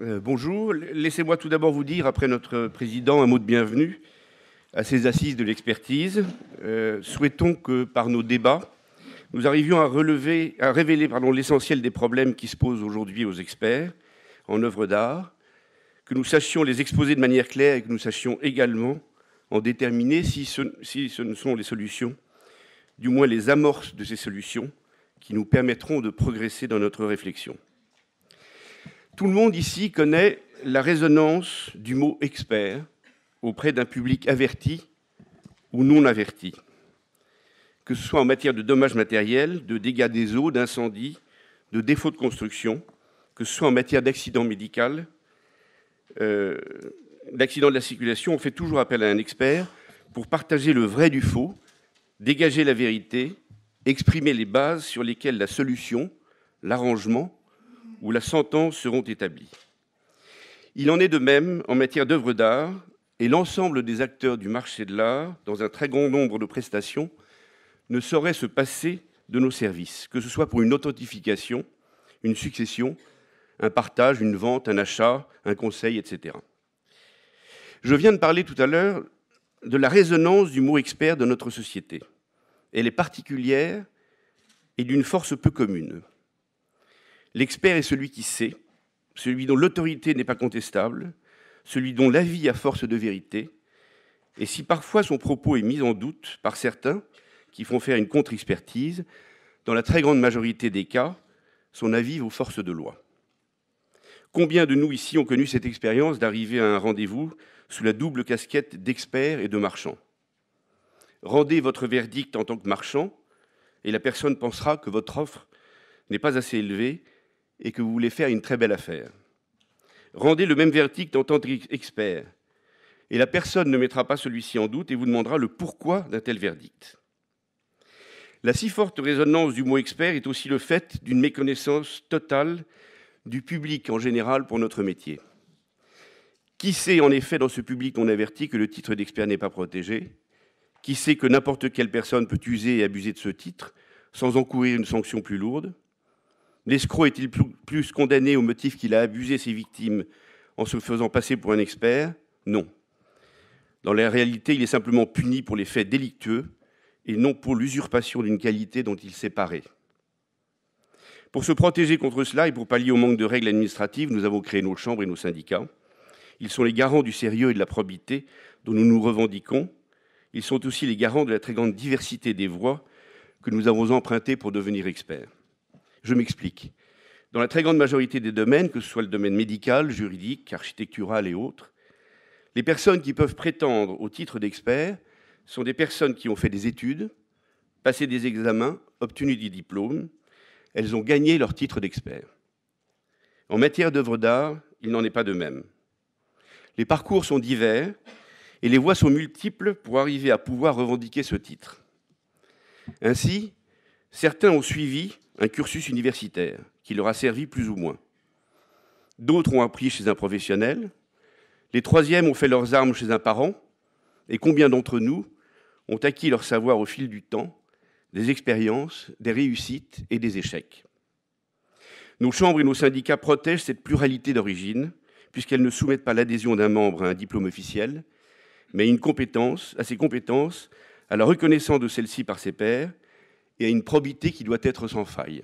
Bonjour. Laissez-moi tout d'abord vous dire, après notre président, un mot de bienvenue à ces assises de l'expertise. Souhaitons que, par nos débats, nous arrivions à révéler l'essentiel des problèmes qui se posent aujourd'hui aux experts en œuvre d'art, que nous sachions les exposer de manière claire et que nous sachions également en déterminer si ce ne sont les solutions, du moins les amorces de ces solutions, qui nous permettront de progresser dans notre réflexion. Tout le monde ici connaît la résonance du mot « expert » auprès d'un public averti ou non averti, que ce soit en matière de dommages matériels, de dégâts des eaux, d'incendies, de défauts de construction, que ce soit en matière d'accident médical, d'accident de la circulation. On fait toujours appel à un expert pour partager le vrai du faux, dégager la vérité, exprimer les bases sur lesquelles la solution, l'arrangement ou la sentence seront établis. Il en est de même en matière d'œuvres d'art, et l'ensemble des acteurs du marché de l'art, dans un très grand nombre de prestations, ne saurait se passer de nos services, que ce soit pour une authentification, une succession, un partage, une vente, un achat, un conseil, etc. Je viens de parler tout à l'heure de la résonance du mot « expert » dans notre société. Elle est particulière et d'une force peu commune. L'expert est celui qui sait, celui dont l'autorité n'est pas contestable, celui dont l'avis a force de vérité, et si parfois son propos est mis en doute par certains qui font faire une contre-expertise, dans la très grande majorité des cas, son avis vaut force de loi. Combien de nous ici ont connu cette expérience d'arriver à un rendez-vous sous la double casquette d'expert et de marchand? Rendez votre verdict en tant que marchand, et la personne pensera que votre offre n'est pas assez élevée et que vous voulez faire une très belle affaire. Rendez le même verdict en tant qu'expert, et la personne ne mettra pas celui-ci en doute et vous demandera le pourquoi d'un tel verdict. La si forte résonance du mot « expert » est aussi le fait d'une méconnaissance totale du public en général pour notre métier. Qui sait en effet dans ce public non averti que le titre d'expert n'est pas protégé? Qui sait que n'importe quelle personne peut user et abuser de ce titre sans encourir une sanction plus lourde? L'escroc est-il plus condamné au motif qu'il a abusé ses victimes en se faisant passer pour un expert? Non. Dans la réalité, il est simplement puni pour les faits délictueux et non pour l'usurpation d'une qualité dont il s'est paré. Pour se protéger contre cela et pour pallier au manque de règles administratives, nous avons créé nos chambres et nos syndicats. Ils sont les garants du sérieux et de la probité dont nous nous revendiquons. Ils sont aussi les garants de la très grande diversité des voies que nous avons empruntées pour devenir experts. Je m'explique. Dans la très grande majorité des domaines, que ce soit le domaine médical, juridique, architectural et autres, les personnes qui peuvent prétendre au titre d'expert sont des personnes qui ont fait des études, passé des examens, obtenu des diplômes. Elles ont gagné leur titre d'expert. En matière d'œuvres d'art, il n'en est pas de même. Les parcours sont divers et les voies sont multiples pour arriver à pouvoir revendiquer ce titre. Ainsi, certains ont suivi un cursus universitaire qui leur a servi plus ou moins. D'autres ont appris chez un professionnel. Les troisièmes ont fait leurs armes chez un parent. Et combien d'entre nous ont acquis leur savoir au fil du temps, des expériences, des réussites et des échecs? Nos chambres et nos syndicats protègent cette pluralité d'origine, puisqu'elles ne soumettent pas l'adhésion d'un membre à un diplôme officiel, mais à ses compétences, à la reconnaissance de celle-ci par ses pairs, et à une probité qui doit être sans faille.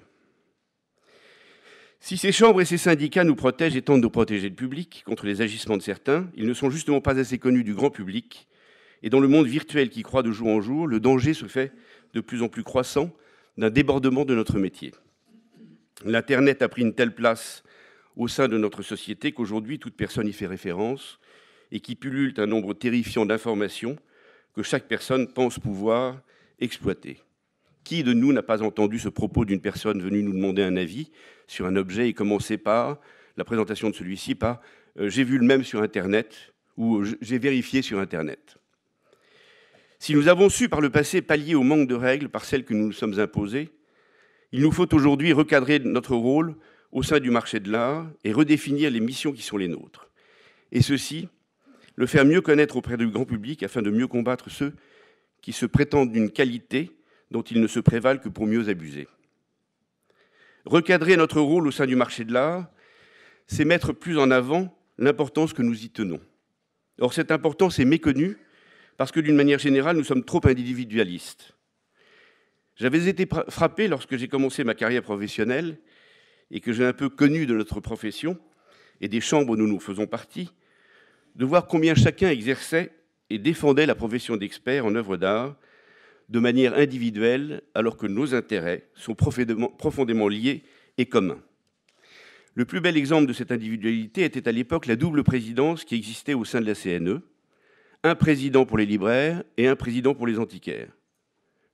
Si ces chambres et ces syndicats nous protègent et tentent de protéger le public contre les agissements de certains, ils ne sont justement pas assez connus du grand public. Et dans le monde virtuel qui croît de jour en jour, le danger se fait de plus en plus croissant d'un débordement de notre métier. L'Internet a pris une telle place au sein de notre société qu'aujourd'hui, toute personne y fait référence et qui pullule un nombre terrifiant d'informations que chaque personne pense pouvoir exploiter. Qui de nous n'a pas entendu ce propos d'une personne venue nous demander un avis sur un objet et commencer par la présentation de celui-ci par « j'ai vu le même sur Internet » ou « j'ai vérifié sur Internet ». Si nous avons su par le passé pallier au manque de règles par celles que nous nous sommes imposées, il nous faut aujourd'hui recadrer notre rôle au sein du marché de l'art et redéfinir les missions qui sont les nôtres. Et ceci, le faire mieux connaître auprès du grand public afin de mieux combattre ceux qui se prétendent d'une qualité dont ils ne se prévalent que pour mieux abuser. Recadrer notre rôle au sein du marché de l'art, c'est mettre plus en avant l'importance que nous y tenons. Or, cette importance est méconnue parce que, d'une manière générale, nous sommes trop individualistes. J'avais été frappé lorsque j'ai commencé ma carrière professionnelle et que j'ai un peu connu de notre profession et des chambres où nous faisons partie, de voir combien chacun exerçait et défendait la profession d'expert en œuvre d'art de manière individuelle, alors que nos intérêts sont profondément liés et communs. Le plus bel exemple de cette individualité était à l'époque la double présidence qui existait au sein de la CNE, un président pour les libraires et un président pour les antiquaires.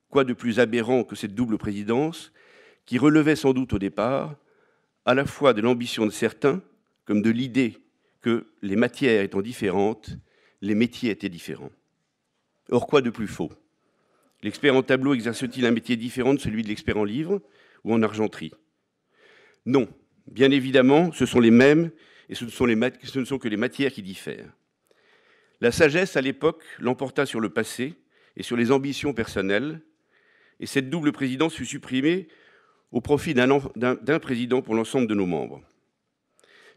Quoi de plus aberrant que cette double présidence qui relevait sans doute au départ à la fois de l'ambition de certains comme de l'idée que les matières étant différentes, les métiers étaient différents. Or, quoi de plus faux? L'expert en tableau exerce-t-il un métier différent de celui de l'expert en livre ou en argenterie? Non. Bien évidemment, ce sont les mêmes et ce ne sont que les matières qui diffèrent. La sagesse, à l'époque, l'emporta sur le passé et sur les ambitions personnelles, et cette double présidence fut supprimée au profit d'un président pour l'ensemble de nos membres.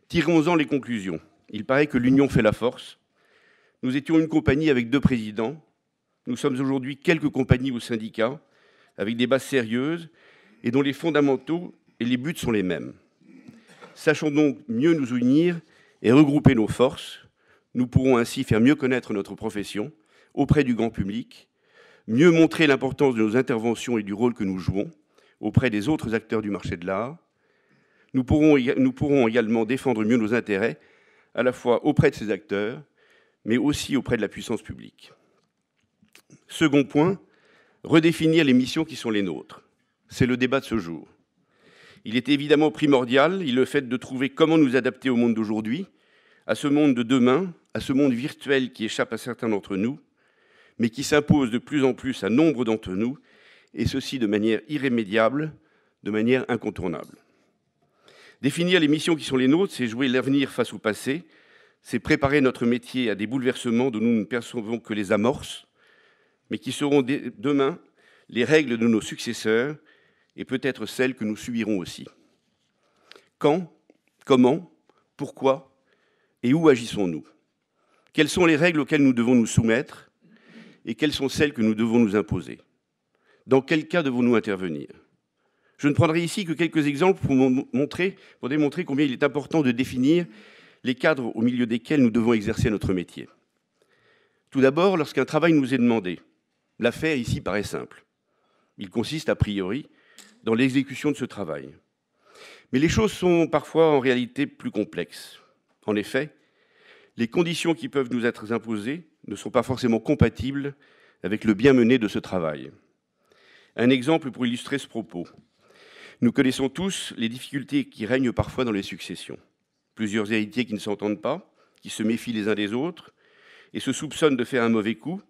Tirons-en les conclusions. Il paraît que l'union fait la force. Nous étions une compagnie avec 2 présidents. Nous sommes aujourd'hui quelques compagnies ou syndicats, avec des bases sérieuses et dont les fondamentaux et les buts sont les mêmes. Sachons donc mieux nous unir et regrouper nos forces. Nous pourrons ainsi faire mieux connaître notre profession auprès du grand public, mieux montrer l'importance de nos interventions et du rôle que nous jouons auprès des autres acteurs du marché de l'art. Nous pourrons également défendre mieux nos intérêts, à la fois auprès de ces acteurs, mais aussi auprès de la puissance publique. Second point, redéfinir les missions qui sont les nôtres. C'est le débat de ce jour. Il est évidemment primordial, il est le fait de trouver comment nous adapter au monde d'aujourd'hui, à ce monde de demain, à ce monde virtuel qui échappe à certains d'entre nous, mais qui s'impose de plus en plus à nombre d'entre nous, et ceci de manière irrémédiable, de manière incontournable. Définir les missions qui sont les nôtres, c'est jouer l'avenir face au passé, c'est préparer notre métier à des bouleversements dont nous ne percevons que les amorces, mais qui seront demain les règles de nos successeurs, et peut-être celles que nous subirons aussi. Quand, comment, pourquoi et où agissons-nous? Quelles sont les règles auxquelles nous devons nous soumettre et quelles sont celles que nous devons nous imposer? Dans quel cas devons-nous intervenir? Je ne prendrai ici que quelques exemples pour démontrer combien il est important de définir les cadres au milieu desquels nous devons exercer notre métier. Tout d'abord, lorsqu'un travail nous est demandé, l'affaire ici paraît simple. Il consiste a priori dans l'exécution de ce travail. Mais les choses sont parfois en réalité plus complexes. En effet, les conditions qui peuvent nous être imposées ne sont pas forcément compatibles avec le bien mené de ce travail. Un exemple pour illustrer ce propos. Nous connaissons tous les difficultés qui règnent parfois dans les successions. Plusieurs héritiers qui ne s'entendent pas, qui se méfient les uns des autres et se soupçonnent de faire un mauvais coup.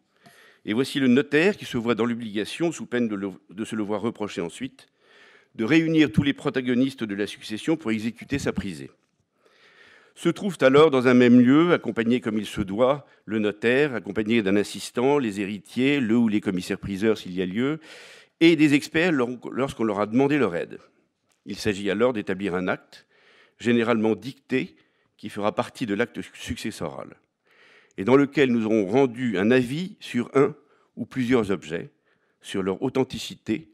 Et voici le notaire qui se voit dans l'obligation, sous peine de se le voir reprocher ensuite, de réunir tous les protagonistes de la succession pour exécuter sa prisée. Se trouvent alors dans un même lieu, accompagnés comme il se doit, le notaire, accompagné d'un assistant, les héritiers, le ou les commissaires-priseurs s'il y a lieu, et des experts lorsqu'on leur a demandé leur aide. Il s'agit alors d'établir un acte, généralement dicté, qui fera partie de l'acte successoral, et dans lequel nous aurons rendu un avis sur un ou plusieurs objets, sur leur authenticité,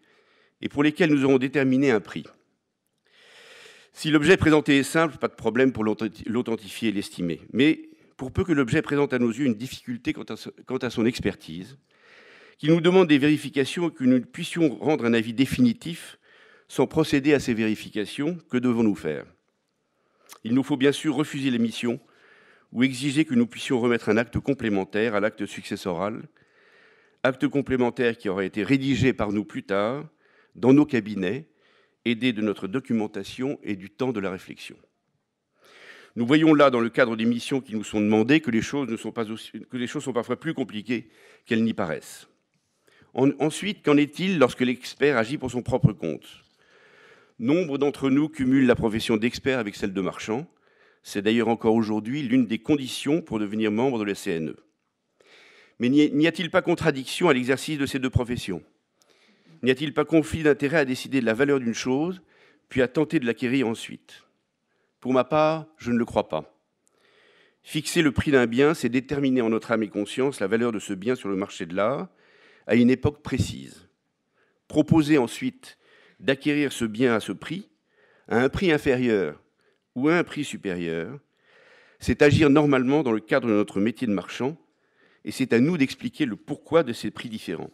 et pour lesquels nous aurons déterminé un prix. Si l'objet présenté est simple, pas de problème pour l'authentifier et l'estimer. Mais pour peu que l'objet présente à nos yeux une difficulté quant à son expertise, qu'il nous demande des vérifications et que nous puissions rendre un avis définitif sans procéder à ces vérifications, que devons-nous faire? Il nous faut bien sûr refuser l'émission ou exiger que nous puissions remettre un acte complémentaire à l'acte successoral, acte complémentaire qui aura été rédigé par nous plus tard, dans nos cabinets, aidés de notre documentation et du temps de la réflexion. Nous voyons là, dans le cadre des missions qui nous sont demandées, que les choses sont parfois plus compliquées qu'elles n'y paraissent. Ensuite, qu'en est-il lorsque l'expert agit pour son propre compte? Nombre d'entre nous cumulent la profession d'expert avec celle de marchand. C'est d'ailleurs encore aujourd'hui l'une des conditions pour devenir membre de la CNE. Mais n'y a-t-il pas contradiction à l'exercice de ces deux professions? N'y a-t-il pas conflit d'intérêt à décider de la valeur d'une chose, puis à tenter de l'acquérir ensuite? Pour ma part, je ne le crois pas. Fixer le prix d'un bien, c'est déterminer en notre âme et conscience la valeur de ce bien sur le marché de l'art à une époque précise. Proposer ensuite d'acquérir ce bien à ce prix, à un prix inférieur ou à un prix supérieur, c'est agir normalement dans le cadre de notre métier de marchand, et c'est à nous d'expliquer le pourquoi de ces prix différents.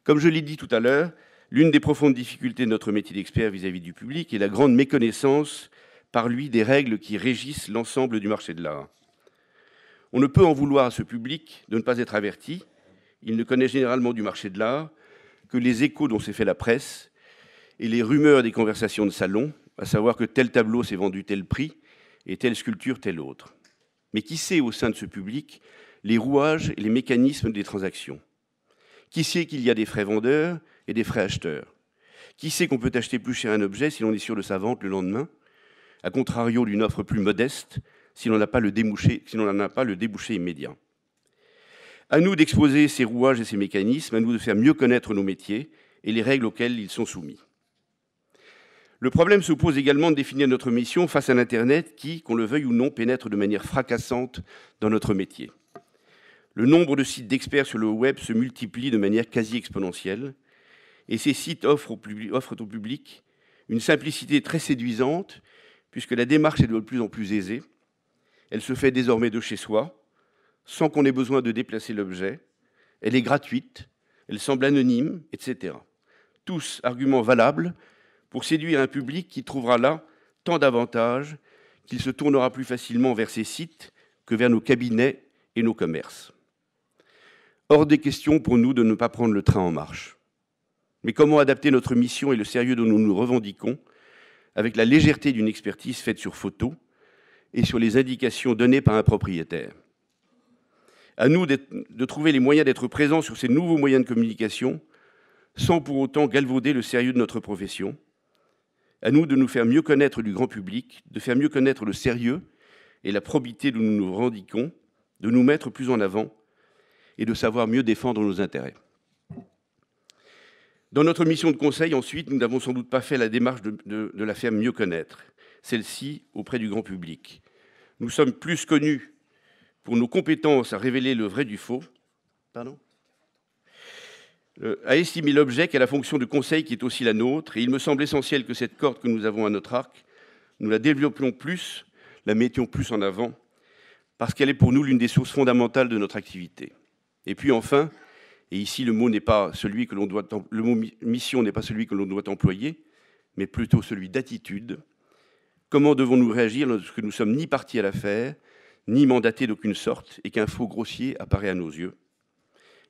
Comme je l'ai dit tout à l'heure, l'une des profondes difficultés de notre métier d'expert vis-à-vis du public est la grande méconnaissance par lui des règles qui régissent l'ensemble du marché de l'art. On ne peut en vouloir à ce public de ne pas être averti. Il ne connaît généralement du marché de l'art que les échos dont s'est fait la presse et les rumeurs des conversations de salon, à savoir que tel tableau s'est vendu tel prix et telle sculpture tel autre. Mais qui sait au sein de ce public les rouages et les mécanismes des transactions? Qui sait qu'il y a des frais vendeurs et des frais acheteurs? Qui sait qu'on peut acheter plus cher un objet si l'on est sûr de sa vente le lendemain, à contrario d'une offre plus modeste si l'on n'en a pas le débouché immédiat? À nous d'exposer ces rouages et ces mécanismes, à nous de faire mieux connaître nos métiers et les règles auxquelles ils sont soumis. Le problème se pose également de définir notre mission face à l'Internet qui, qu'on le veuille ou non, pénètre de manière fracassante dans notre métier. Le nombre de sites d'experts sur le web se multiplie de manière quasi exponentielle et ces sites offrent au public une simplicité très séduisante puisque la démarche est de plus en plus aisée. Elle se fait désormais de chez soi, sans qu'on ait besoin de déplacer l'objet. Elle est gratuite, elle semble anonyme, etc. Tous arguments valables pour séduire un public qui trouvera là tant d'avantages qu'il se tournera plus facilement vers ces sites que vers nos cabinets et nos commerces. Hors des questions pour nous de ne pas prendre le train en marche. Mais comment adapter notre mission et le sérieux dont nous nous revendiquons avec la légèreté d'une expertise faite sur photo et sur les indications données par un propriétaire? À nous de trouver les moyens d'être présents sur ces nouveaux moyens de communication sans pour autant galvauder le sérieux de notre profession. À nous de nous faire mieux connaître du grand public, de faire mieux connaître le sérieux et la probité dont nous nous revendiquons, de nous mettre plus en avant et de savoir mieux défendre nos intérêts. Dans notre mission de conseil, ensuite, nous n'avons sans doute pas fait la démarche de la faire mieux connaître, celle-ci auprès du grand public. Nous sommes plus connus pour nos compétences à révéler le vrai du faux, à estimer l'objet qu'à la fonction de conseil qui est aussi la nôtre. Et il me semble essentiel que cette corde que nous avons à notre arc, nous la développions plus, la mettions plus en avant, parce qu'elle est pour nous l'une des sources fondamentales de notre activité. Et puis enfin, et ici le mot mission n'est pas celui que l'on doit employer, mais plutôt celui d'attitude. Comment devons-nous réagir lorsque nous ne sommes ni partis à l'affaire, ni mandatés d'aucune sorte, et qu'un faux grossier apparaît à nos yeux?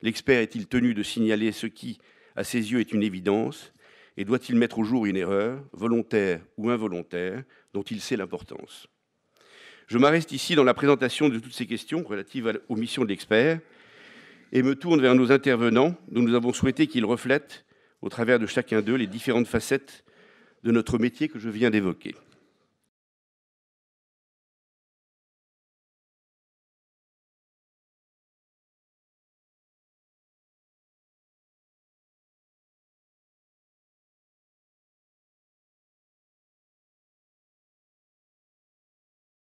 L'expert est-il tenu de signaler ce qui, à ses yeux, est une évidence, et doit-il mettre au jour une erreur, volontaire ou involontaire, dont il sait l'importance? Je m'arrête ici dans la présentation de toutes ces questions relatives aux missions de l'expert, et me tourne vers nos intervenants, dont nous avons souhaité qu'ils reflètent, au travers de chacun d'eux, les différentes facettes de notre métier que je viens d'évoquer.